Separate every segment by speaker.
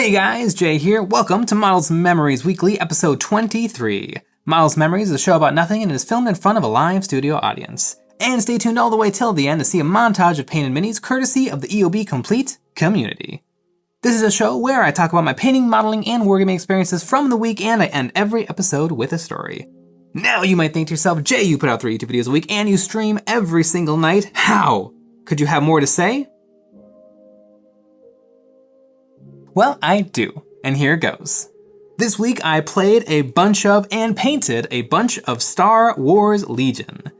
Speaker 1: Hey guys, Jay here. Welcome to Models Memories Weekly, episode 23. Models Memories is a show about nothing and it is filmed in front of a live studio audience. And stay tuned all the way till the end to see a montage of painted minis courtesy of the EOB Complete community. This is a show where I talk about my painting, modeling, and wargaming experiences from the week, and I end every episode with a story. Now you might think to yourself, Jay, you put out 3 YouTube videos a week and you stream every single night. How? Could you have more to say? Well, I do, and here goes. This week I played a bunch of and painted a bunch of Star Wars Legion.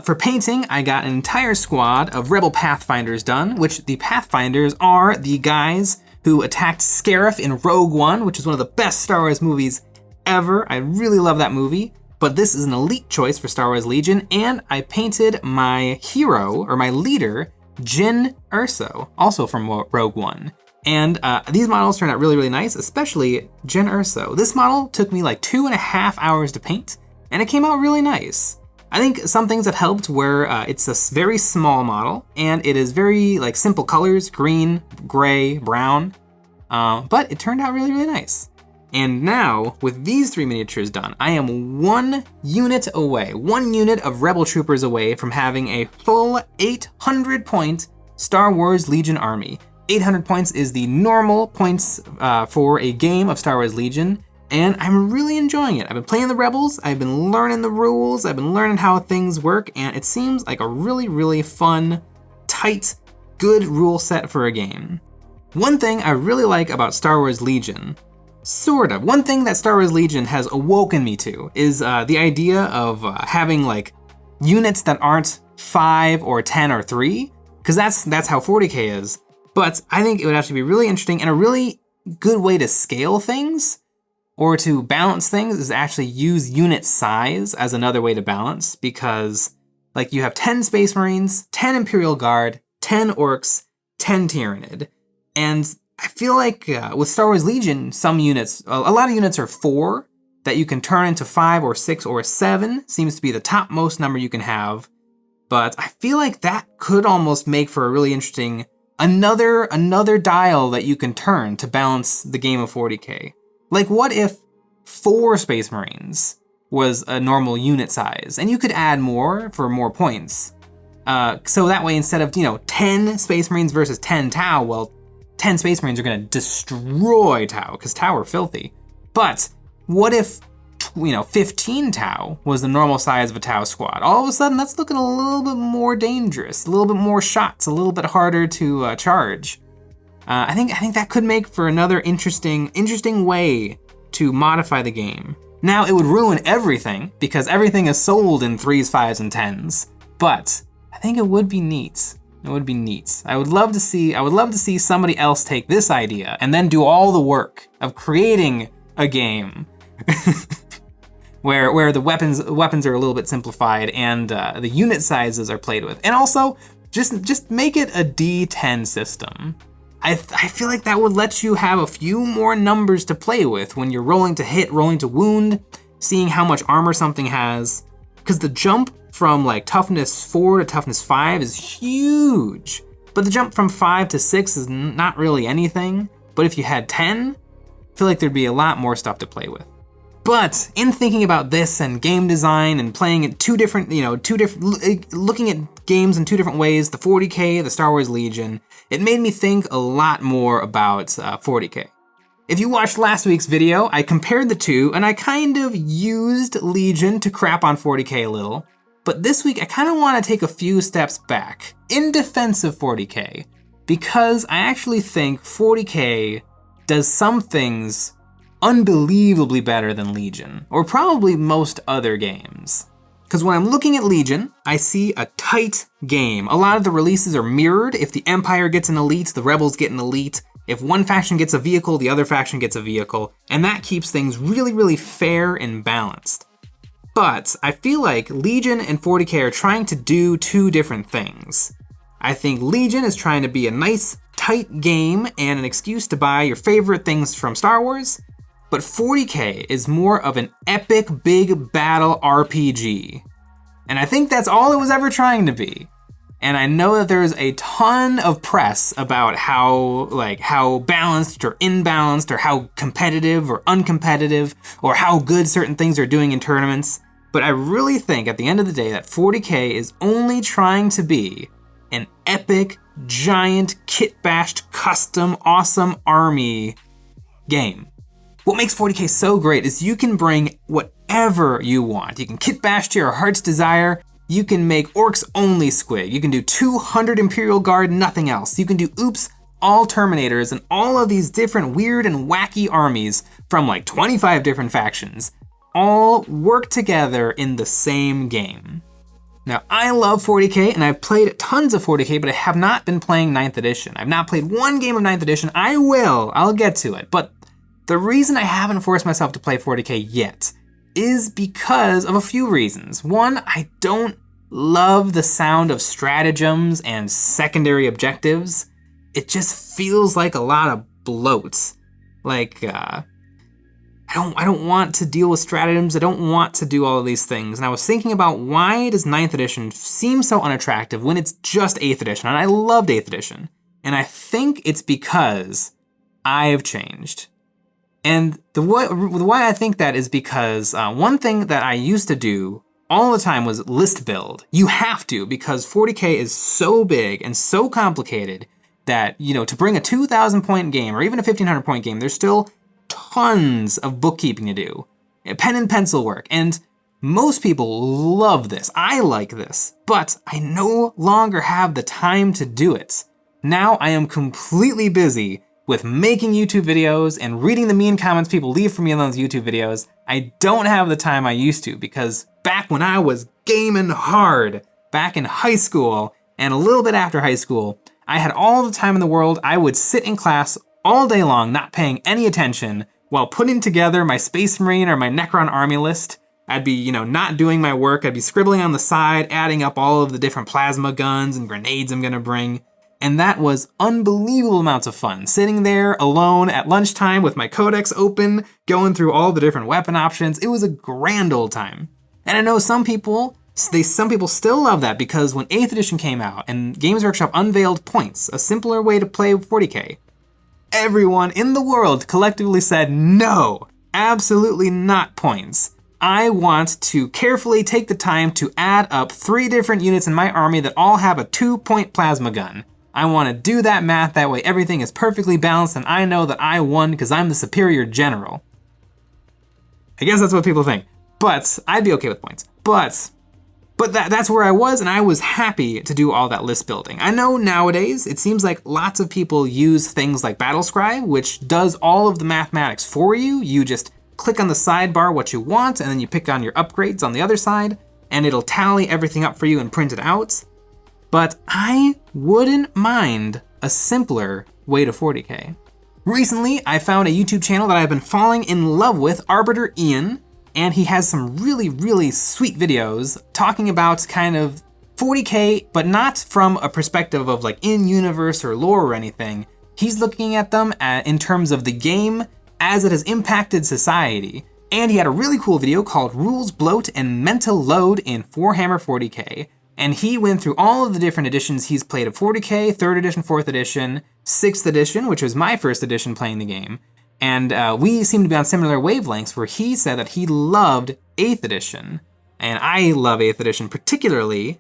Speaker 1: For painting, I got an entire squad of Rebel Pathfinders done, which the Pathfinders are the guys who attacked Scarif in Rogue One, which is one of the best Star Wars movies ever. I really love that movie, but this is an elite choice for Star Wars Legion, and I painted my hero, or my leader, Jyn Erso, also from Rogue One. And these models turned out really, really nice, especially Jyn Erso. This model took me like 2.5 hours to paint, and it came out really nice. I think some things that helped were it's a very small model, and it is very like simple colors, green, gray, brown, but it turned out really, really nice. And now, with these 3 miniatures done, I am 1 unit away, 1 unit of Rebel Troopers away from having a full 800-point Star Wars Legion army. 800 points is the normal points for a game of Star Wars Legion, and I'm really enjoying it. I've been playing the Rebels, I've been learning the rules, I've been learning how things work, and it seems like a really, really fun, tight, good rule set for a game. One thing I really like about Star Wars Legion, one thing that Star Wars Legion has awoken me to is the idea of having like units that aren't 5 or 10 or 3, because that's how 40k is. But I think it would actually be really interesting, and a really good way to scale things or to balance things is actually use unit size as another way to balance, because like you have 10 Space Marines, 10 Imperial Guard, 10 Orcs, 10 Tyrannid. And I feel like with Star Wars Legion, some units, a lot of units are 4 that you can turn into 5 or 6 or 7, seems to be the topmost number you can have. But I feel like that could almost make for a really interesting another dial that you can turn to balance the game of 40k. Like what if 4 Space Marines was a normal unit size, and you could add more for more points. So that way, instead of 10 Space Marines versus 10 Tau, well, 10 Space Marines are gonna destroy Tau, because Tau are filthy. But what if 15 Tau was the normal size of a Tau squad? All of a sudden, that's looking a little bit more dangerous, a little bit more shots, a little bit harder to charge. I think that could make for another interesting way to modify the game. Now, it would ruin everything, because everything is sold in 3s, 5s, and 10s, but I think it would be neat. It would be neat. I would love to see somebody else take this idea and then do all the work of creating a game where the weapons are a little bit simplified and the unit sizes are played with. And also, just make it a D10 system. I feel like that would let you have a few more numbers to play with when you're rolling to hit, rolling to wound, seeing how much armor something has. Because the jump from like toughness 4 to toughness 5 is huge. But the jump from 5 to 6 is not really anything. But if you had 10, I feel like there'd be a lot more stuff to play with. But in thinking about this and game design and playing it looking at games in 2 different ways, the 40k, the Star Wars Legion, it made me think a lot more about 40k. If you watched last week's video, I compared the 2 and I kind of used Legion to crap on 40k a little. But this week I kind of want to take a few steps back in defense of 40k, because I actually think 40k does some things unbelievably better than Legion, or probably most other games. Because when I'm looking at Legion, I see a tight game. A lot of the releases are mirrored. If the Empire gets an elite, the Rebels get an elite. If one faction gets a vehicle, the other faction gets a vehicle. And that keeps things really, really fair and balanced. But I feel like Legion and 40k are trying to do 2 different things. I think Legion is trying to be a nice, tight game and an excuse to buy your favorite things from Star Wars. But 40k is more of an epic big battle RPG. And I think that's all it was ever trying to be. And I know that there's a ton of press about how balanced or imbalanced or how competitive or uncompetitive or how good certain things are doing in tournaments. But I really think at the end of the day that 40k is only trying to be an epic, giant, kit-bashed, custom, awesome army game. What makes 40k so great is you can bring whatever you want. You can kit bash to your heart's desire. You can make orcs only squig. You can do 200 Imperial Guard, nothing else. You can do oops, all Terminators, and all of these different weird and wacky armies from like 25 different factions all work together in the same game. Now, I love 40k, and I've played tons of 40k, but I have not been playing 9th edition. I've not played one game of 9th edition. I'll get to it. But the reason I haven't forced myself to play 40k yet is because of a few reasons. One, I don't love the sound of stratagems and secondary objectives. It just feels like a lot of bloat. I don't want to deal with stratagems. I don't want to do all of these things. And I was thinking about why does 9th edition seem so unattractive when it's just 8th edition? And I loved 8th edition. And I think it's because I've changed. And why I think that is because one thing that I used to do all the time was list build. You have to, because 40k is so big and so complicated that, to bring a 2,000 point game or even a 1,500 point game, there's still tons of bookkeeping to do, pen and pencil work, and most people love this. I like this, but I no longer have the time to do it. Now I am completely busy with making YouTube videos and reading the mean comments people leave for me on those YouTube videos. I don't have the time I used to, because back when I was gaming hard, back in high school and a little bit after high school, I had all the time in the world. I would sit in class all day long, not paying any attention, while putting together my Space Marine or my Necron army list. I'd be, not doing my work. I'd be scribbling on the side, adding up all of the different plasma guns and grenades I'm gonna bring. And that was unbelievable amounts of fun, sitting there alone at lunchtime with my codex open, going through all the different weapon options. It was a grand old time. And I know some people still love that, because when 8th edition came out and Games Workshop unveiled points, a simpler way to play 40k, everyone in the world collectively said, no, absolutely not points. I want to carefully take the time to add up 3 different units in my army that all have a 2-point plasma gun. I want to do that math, that way everything is perfectly balanced and I know that I won because I'm the superior general. I guess that's what people think, but I'd be okay with points. But that's where I was, and I was happy to do all that list building. I know nowadays it seems like lots of people use things like Battlescribe, which does all of the mathematics for you. You just click on the sidebar what you want, and then you pick on your upgrades on the other side, and it'll tally everything up for you and print it out. But I wouldn't mind a simpler way to 40k. Recently, I found a YouTube channel that I've been falling in love with, Arbiter Ian, and he has some really, really sweet videos talking about kind of 40k, but not from a perspective of like in-universe or lore or anything. He's looking at them in terms of the game as it has impacted society. And he had a really cool video called Rules, Bloat, and Mental Load in Warhammer 40k. And he went through all of the different editions he's played of 40k, 3rd edition, 4th edition, 6th edition, which was my first edition playing the game. And we seem to be on similar wavelengths, where he said that he loved 8th edition. And I love 8th edition, particularly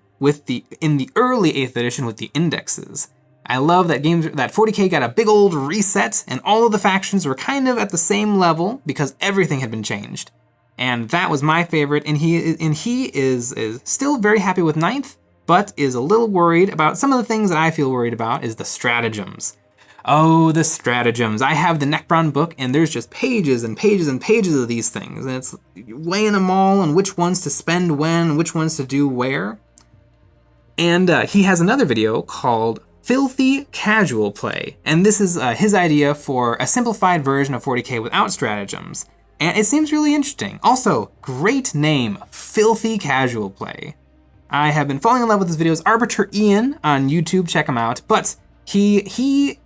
Speaker 1: in the early 8th edition with the indexes. I love that 40k got a big old reset, and all of the factions were kind of at the same level because everything had been changed. And that was my favorite, and he is still very happy with 9th, but is a little worried about some of the things that I feel worried about is the stratagems. Oh, the stratagems. I have the Necron book, and there's just pages and pages and pages of these things, and it's weighing them all and which ones to spend when, which ones to do where. And he has another video called Filthy Casual Play, and this is his idea for a simplified version of 40k without stratagems. And it seems really interesting. Also, great name, Filthy Casual Play. I have been falling in love with his videos. Arbiter Ian on YouTube, check him out. But he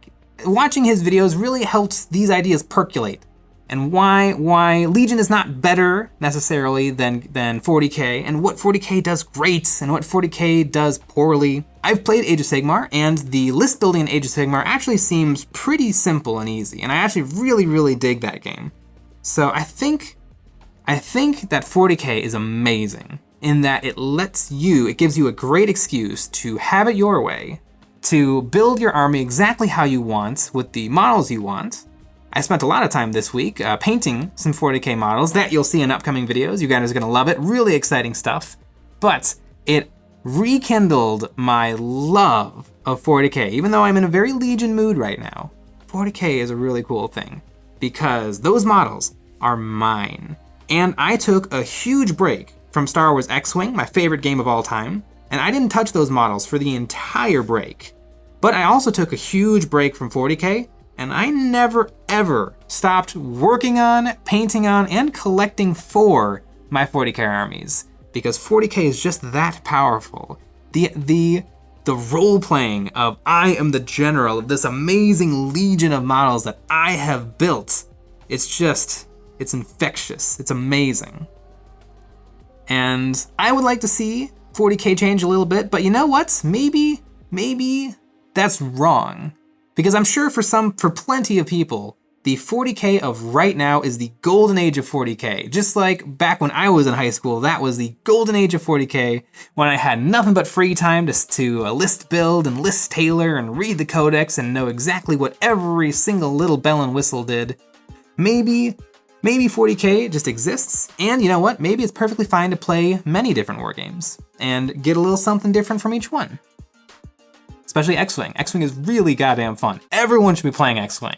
Speaker 1: watching his videos really helps these ideas percolate. And why Legion is not better necessarily than 40k, and what 40k does great and what 40k does poorly. I've played Age of Sigmar, and the list building in Age of Sigmar actually seems pretty simple and easy, and I actually really dig that game. So I think that 40k is amazing in that it gives you a great excuse to have it your way, to build your army exactly how you want with the models you want. I spent a lot of time this week painting some 40k models that you'll see in upcoming videos. You guys are gonna love it, really exciting stuff. But it rekindled my love of 40k, even though I'm in a very Legion mood right now. 40k is a really cool thing because those models are mine. And I took a huge break from Star Wars X-Wing, my favorite game of all time, and I didn't touch those models for the entire break. But I also took a huge break from 40k, and I never ever stopped working on, painting on, and collecting for my 40k armies, because 40k is just that powerful. The role-playing of I am the general of this amazing legion of models that I have built, it's infectious, it's amazing. And I would like to see 40k change a little bit, but you know what? Maybe that's wrong. Because I'm sure for plenty of people, the 40k of right now is the golden age of 40k. Just like back when I was in high school, that was the golden age of 40k, when I had nothing but free time to list build and list tailor and read the codex and know exactly what every single little bell and whistle did. Maybe 40k just exists, and you know what? Maybe it's perfectly fine to play many different war games and get a little something different from each one. Especially X-Wing. X-Wing is really goddamn fun. Everyone should be playing X-Wing.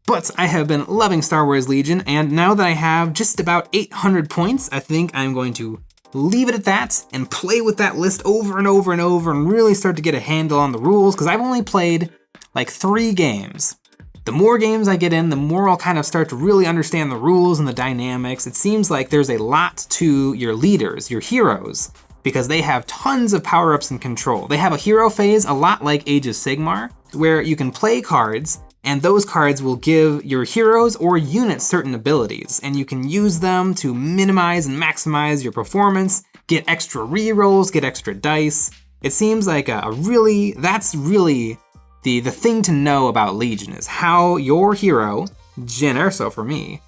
Speaker 1: But I have been loving Star Wars Legion, and now that I have just about 800 points, I think I'm going to leave it at that and play with that list over and over and over and really start to get a handle on the rules, because I've only played like 3 games. The more games I get in, the more I'll kind of start to really understand the rules and the dynamics. It seems like there's a lot to your leaders, your heroes, because they have tons of power-ups and control. They have a hero phase a lot like Age of Sigmar, where you can play cards, and those cards will give your heroes or units certain abilities, and you can use them to minimize and maximize your performance, get extra rerolls, get extra dice. It seems like that's really the thing to know about Legion, is how your hero, Jyn Erso for me,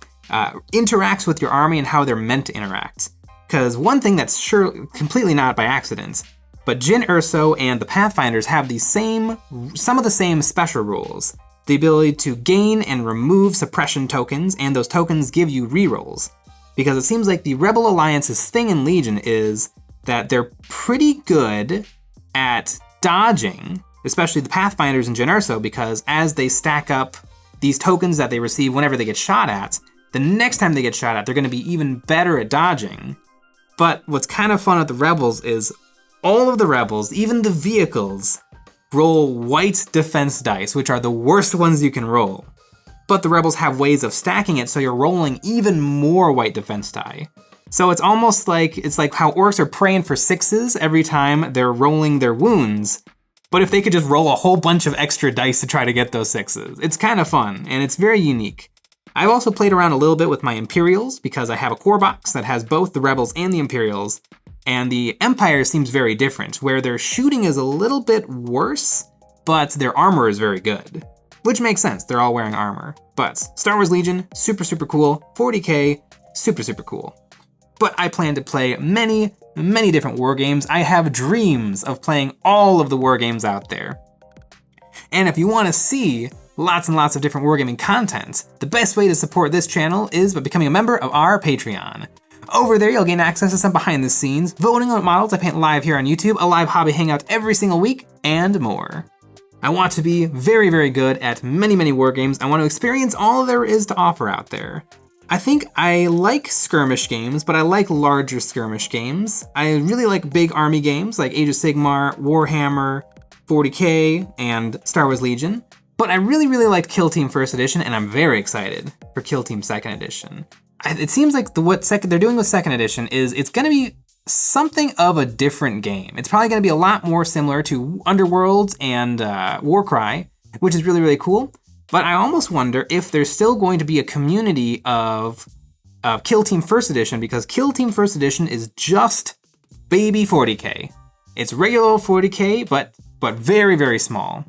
Speaker 1: interacts with your army and how they're meant to interact. Because one thing that's sure completely not by accident, but Jyn Erso and the Pathfinders have some of the same special rules. The ability to gain and remove suppression tokens, and those tokens give you rerolls. Because it seems like the Rebel Alliance's thing in Legion is that they're pretty good at dodging, especially the Pathfinders and Jyn Erso, because as they stack up these tokens that they receive whenever they get shot at, the next time they get shot at, they're gonna be even better at dodging. But what's kind of fun with the Rebels is all of the Rebels, even the vehicles, roll white defense dice, which are the worst ones you can roll. But the Rebels have ways of stacking it, so you're rolling even more white defense die. So it's almost like, how orcs are praying for 6s every time they're rolling their wounds. But if they could just roll a whole bunch of extra dice to try to get those 6s. It's kind of fun, and it's very unique. I've also played around a little bit with my Imperials, because I have a core box that has both the Rebels and the Imperials, and the Empire seems very different, where their shooting is a little bit worse, but their armor is very good. Which makes sense, they're all wearing armor. But Star Wars Legion, super cool. 40k, super cool. But I plan to play many different war games. I have dreams of playing all of the war games out there. And if you want to see lots and lots of different wargaming content, the best way to support this channel is by becoming a member of our Patreon. Over there, you'll gain access to some behind the scenes, voting on models I paint live here on YouTube, a live hobby hangout every single week, and more. I want to be very good at many war games. I want to experience all there is to offer out there. I think I like skirmish games, but I like larger skirmish games. I really like big army games like Age of Sigmar, Warhammer, 40k, and Star Wars Legion. But I really liked Kill Team First Edition, and I'm very excited for Kill Team Second Edition. It seems like what they're doing with Second Edition is it's gonna be something of a different game. It's probably gonna be a lot more similar to Underworlds and Warcry, which is really cool. But I almost wonder if there's still going to be a community of Kill Team First Edition, because Kill Team First Edition is just baby 40k. It's regular 40k, but but very, very small.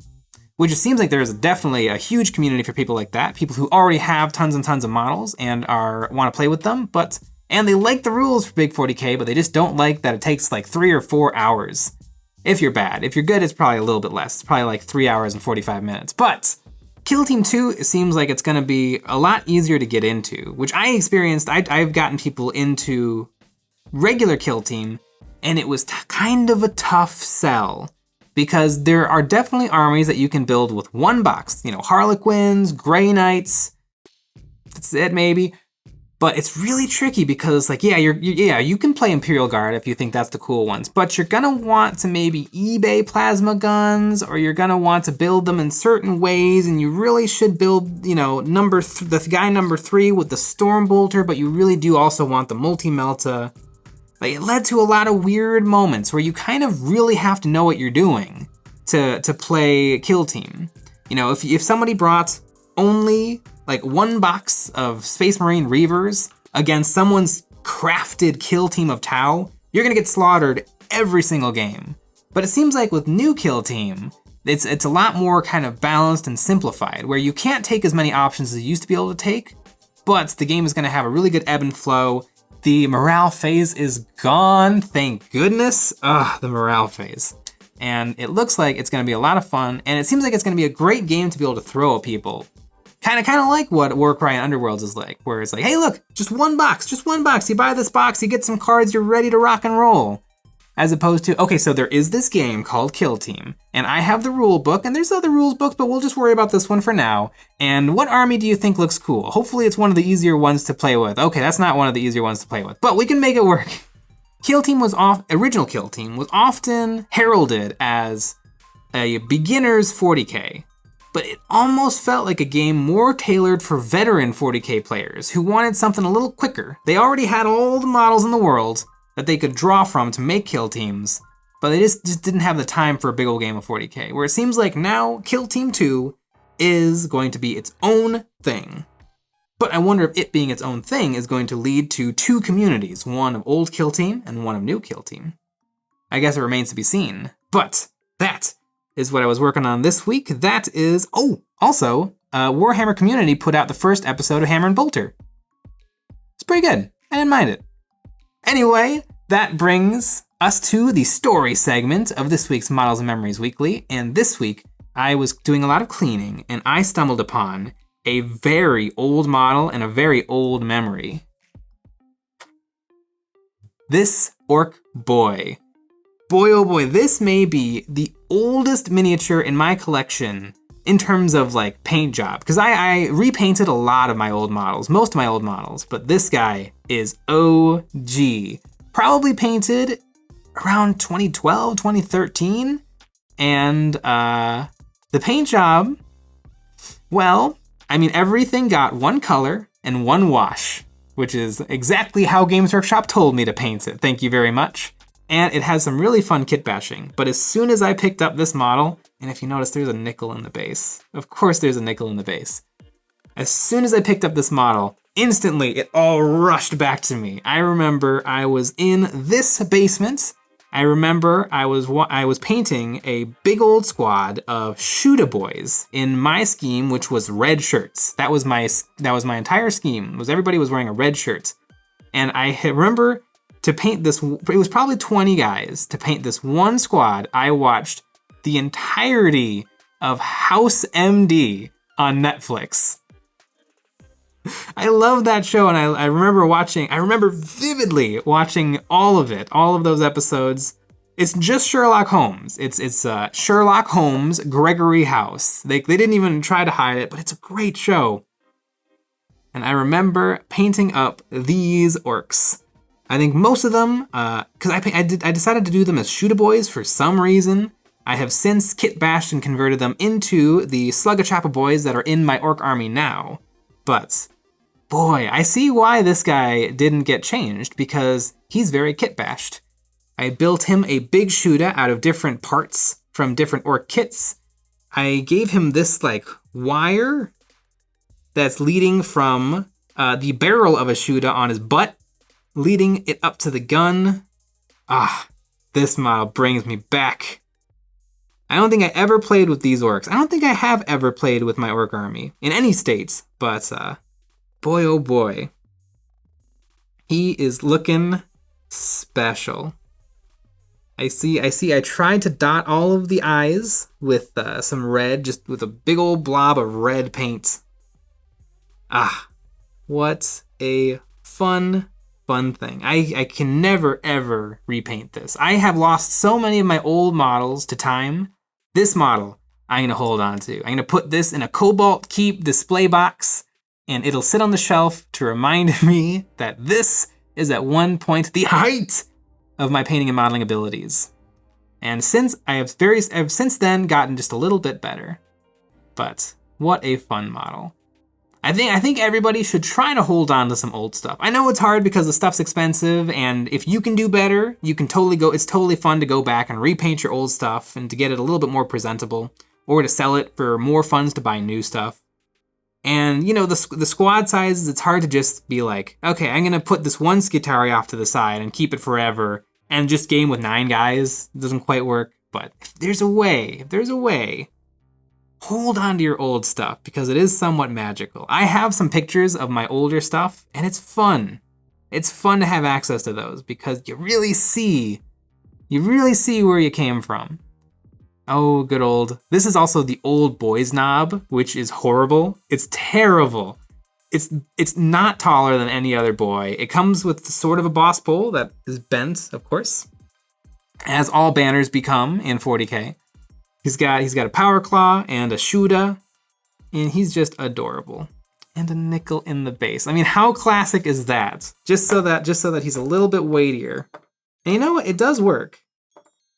Speaker 1: Which it seems like there's definitely a huge community for people like that, people who already have tons and tons of models and want to play with them, and they like the rules for Big 40k, but they just don't like that it takes like 3 or 4 hours. If you're bad. If you're good, it's probably a little bit less. It's probably like 3 hours and 45 minutes. But Kill Team 2, it seems like it's gonna be a lot easier to get into, which I experienced. I've gotten people into regular Kill Team, and it was kind of a tough sell. Because there are definitely armies that you can build with one box. You know, Harlequins, Grey Knights, that's it maybe. But it's really tricky because like, you can play Imperial Guard if you think that's the cool ones, but you're gonna want to maybe eBay plasma guns, or you're gonna want to build them in certain ways, and you really should build, you know, the guy number 3 with the Stormbolter, but you really do also want the Multi-Melta. Like, it led to a lot of weird moments where you kind of really have to know what you're doing to play Kill Team. You know, if somebody brought only like one box of Space Marine Reavers against someone's crafted Kill Team of Tau, you're gonna get slaughtered every single game. But it seems like with new Kill Team, it's a lot more kind of balanced and simplified, where you can't take as many options as you used to be able to take, but the game is gonna have a really good ebb and flow. The morale phase is gone, thank goodness. The morale phase. And it looks like it's gonna be a lot of fun, and it seems like it's gonna be a great game to be able to throw at people. Kind of like what Warcry and Underworlds is like, where it's like, hey look, just one box. You buy this box, you get some cards, you're ready to rock and roll. As opposed to, okay, so there is this game called Kill Team, and I have the rule book, and there's other rules books, but we'll just worry about this one for now. And what army do you think looks cool? Hopefully it's one of the easier ones to play with. Okay, that's not one of the easier ones to play with, but we can make it work. Original Kill Team was often heralded as a beginner's 40k, but it almost felt like a game more tailored for veteran 40k players who wanted something a little quicker. They already had all the models in the world that they could draw from to make kill teams, but they just didn't have the time for a big old game of 40k, where it seems like now Kill Team 2 is going to be its own thing. But I wonder if it being its own thing is going to lead to 2 communities, one of old Kill Team and one of new Kill Team. I guess it remains to be seen, but that is what I was working on this week. That is, also, Warhammer community put out the first episode of Hammer and Bolter. It's pretty good, I didn't mind it. Anyway, that brings us to the story segment of this week's Models and Memories Weekly, and this week I was doing a lot of cleaning and I stumbled upon a very old model and a very old memory. This Orc Boy. Boy oh boy, this may be the oldest miniature in my collection in terms of like paint job, because I repainted a lot of my old models, most of my old models, but this guy is OG. Probably painted around 2012, 2013, and the paint job, well, I mean, everything got one color and one wash, which is exactly how Games Workshop told me to paint it, thank you very much. And it has some really fun kit bashing, but as soon as I picked up this model, and if you notice, there's a nickel in the base. Of course there's a nickel in the base. As soon as I picked up this model, instantly it all rushed back to me. I remember I was in this basement. I remember I was painting a big old squad of Shooter Boys in my scheme, which was red shirts. That was my entire scheme, was everybody was wearing a red shirt. And I remember to paint this, it was probably 20 guys. To paint this one squad, I watched the entirety of House MD on Netflix. I love that show, and I remember vividly watching all of it, all of those episodes. It's just Sherlock Holmes. It's Sherlock Holmes, Gregory House. They didn't even try to hide it, but it's a great show. And I remember painting up these orcs. I think most of them, because I decided to do them as Shooter Boys for some reason. I have since kit bashed and converted them into the Slugachappa Boys that are in my orc army now. But boy, I see why this guy didn't get changed, because he's very kit bashed. I built him a big shooter out of different parts from different orc kits. I gave him this like wire that's leading from the barrel of a shooter on his butt, leading it up to the gun. This model brings me back. I don't think I ever played with these orcs. I don't think I have ever played with my orc army in any states, but boy, oh boy. He is looking special. I tried to dot all of the eyes with some red, just with a big old blob of red paint. Ah, what a fun thing. I can never, ever repaint this. I have lost so many of my old models to time. This model, I'm gonna hold on to. I'm gonna put this in a Cobalt Keep display box, and it'll sit on the shelf to remind me that this is at one point the height of my painting and modeling abilities. And since I've since then gotten just a little bit better. But what a fun model. I think everybody should try to hold on to some old stuff. I know it's hard because the stuff's expensive, and if you can do better, you can totally go. It's totally fun to go back and repaint your old stuff and to get it a little bit more presentable, or to sell it for more funds to buy new stuff. And you know, the squad sizes, it's hard to just be like, okay, I'm gonna put this one Skitarii off to the side and keep it forever and just game with 9 guys. It doesn't quite work, but if there's a way, hold on to your old stuff because it is somewhat magical. I have some pictures of my older stuff, and it's fun. It's fun to have access to those because you really see where you came from. Oh, good old. This is also the old boys knob, which is horrible. It's terrible. It's not taller than any other boy. It comes with sort of a boss pole that is bent, of course, as all banners become in 40k. He's got a power claw and a Shuda, and he's just adorable. And a nickel in the base. I mean, how classic is that? Just so that he's a little bit weightier. And you know what? It does work.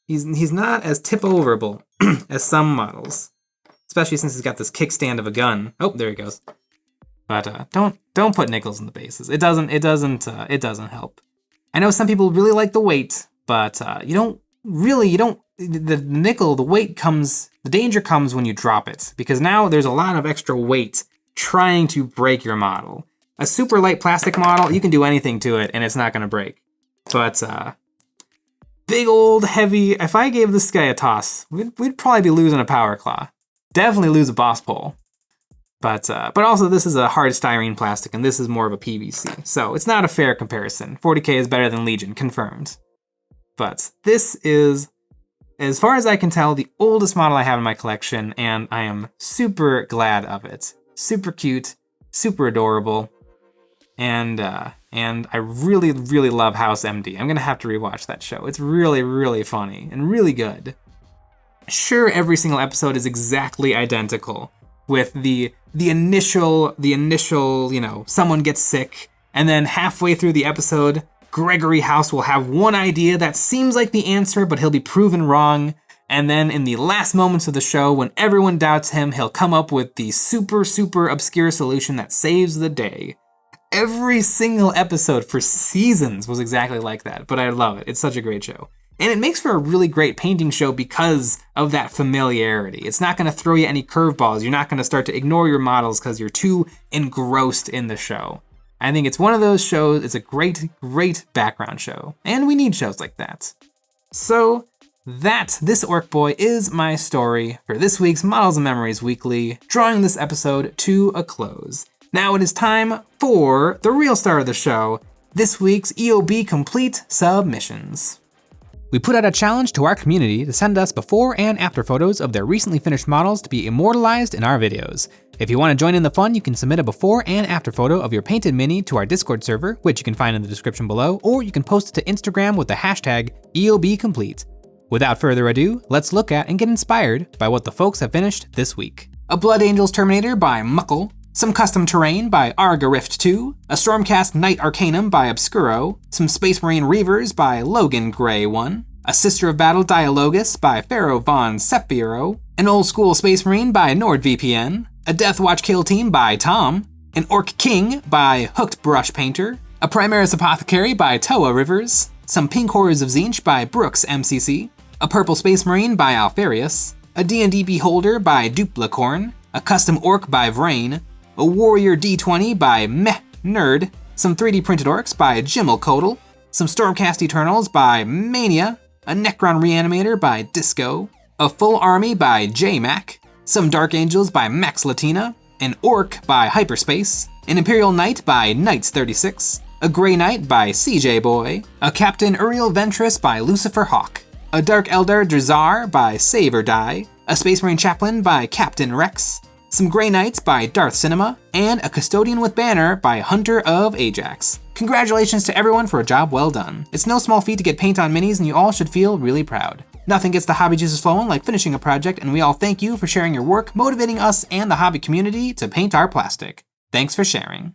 Speaker 1: He's not as tip-overable as some models, especially since he's got this kickstand of a gun. Oh, there he goes. But don't put nickels in the bases. It doesn't help. I know some people really like the weight, but the nickel, the weight comes, the danger comes when you drop it, because now there's a lot of extra weight trying to break your model. A super light plastic model, you can do anything to it and it's not gonna break. But big old heavy, if I gave this guy a toss, we'd probably be losing a power claw. Definitely lose a boss pole. But also this is a hard styrene plastic and this is more of a PVC. So it's not a fair comparison. 40k is better than Legion, confirmed. But this is, as far as I can tell, the oldest model I have in my collection, and I am super glad of it. Super cute, super adorable, and I really, really love House MD. I'm gonna have to rewatch that show. It's really, really funny and really good. Sure, every single episode is exactly identical, with the initial, you know, someone gets sick, and then halfway through the episode, Gregory House will have one idea that seems like the answer, but he'll be proven wrong. And then in the last moments of the show, when everyone doubts him, he'll come up with the super, super obscure solution that saves the day. Every single episode for seasons was exactly like that, but I love it. It's such a great show. And it makes for a really great painting show because of that familiarity. It's not gonna throw you any curveballs. You're not gonna start to ignore your models because you're too engrossed in the show. I think it's one of those shows, it's a great, great background show. And we need shows like that. So this Orc Boy is my story for this week's Models and Memories Weekly, drawing this episode to a close. Now it is time for the real star of the show, this week's EOB Complete submissions. We put out a challenge to our community to send us before and after photos of their recently finished models to be immortalized in our videos. If you want to join in the fun, you can submit a before and after photo of your painted mini to our Discord server, which you can find in the description below, or you can post it to Instagram with the hashtag EOBComplete. Without further ado, let's look at and get inspired by what the folks have finished this week. A Blood Angels Terminator by Muckle, some custom terrain by Argarift 2, a Stormcast Knight Arcanum by Obscuro, some Space Marine Reavers by Logan Gray 1, a Sister of Battle Dialogus by Pharaoh von Sephiroth, an Old School Space Marine by NordVPN, a Death Watch Kill Team by Tom, an Orc King by Hooked Brush Painter, a Primaris Apothecary by Toa Rivers, some Pink Horrors of Tzeentch by Brooks MCC, a Purple Space Marine by Alfarius, a D&D Beholder by Duplicorn, a Custom Orc by Vrain, a Warrior D20 by Meh Nerd, some 3D printed orcs by Jimmelkodal, some Stormcast Eternals by Mania, a Necron Reanimator by Disco, A Full Army by J-Mac, some Dark Angels by Max Latina, an Orc by Hyperspace, an Imperial Knight by Knights36, a Grey Knight by CJ Boy, a Captain Uriel Ventress by Lucifer Hawk, a Dark Elder Drazar by Save or Die, a Space Marine Chaplain by Captain Rex, some Grey Knights by Darth Cinema, and a Custodian with Banner by Hunter of Ajax. Congratulations to everyone for a job well done. It's no small feat to get paint on minis, and you all should feel really proud. Nothing gets the hobby juices flowing like finishing a project, and we all thank you for sharing your work, motivating us and the hobby community to paint our plastic. Thanks for sharing.